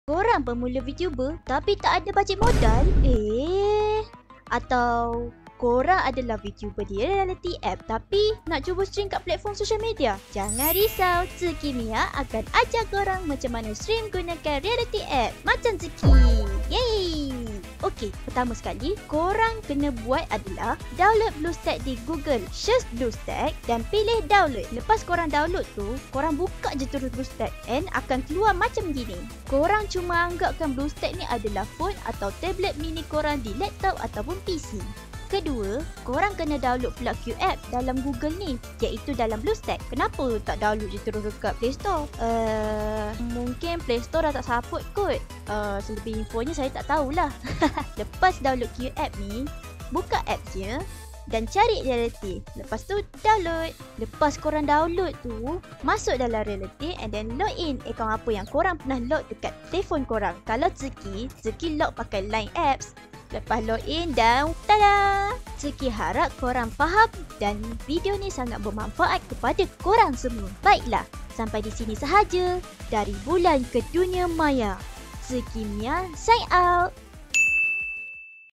Korang pemula VTuber tapi tak ada bajet modal? Atau korang adalah VTuber di reality app tapi nak cuba stream kat platform social media? Jangan risau, Zeki Mia akan ajar korang macam mana stream gunakan reality app macam Zeki. Yeay! Okey, pertama sekali, korang kena buat adalah download BlueStack di Google. Search BlueStack dan pilih download. Lepas korang download tu, korang buka je terus BlueStack and akan keluar macam gini. Korang cuma anggapkan BlueStack ni adalah phone atau tablet mini korang di laptop ataupun PC. Kedua, korang kena download pula Q app dalam Google ni, iaitu dalam BlueStack. Kenapa tak download je terus dekat Play Store? Mungkin Play Store dah tak support kot. Selebih infonya saya tak tahulah. Lepas download Q app ni, buka appsnya dan cari reality. Lepas tu download. Lepas korang download tu, masuk dalam reality and then log in akaun apa yang korang pernah log dekat telefon korang. Kalau Zeki log pakai Line apps. Lepas login dan tada! Zeki harap korang faham dan video ni sangat bermanfaat kepada korang semua. Baiklah, sampai di sini sahaja dari Bulan ke Dunia Maya. Zeki Mia sign out.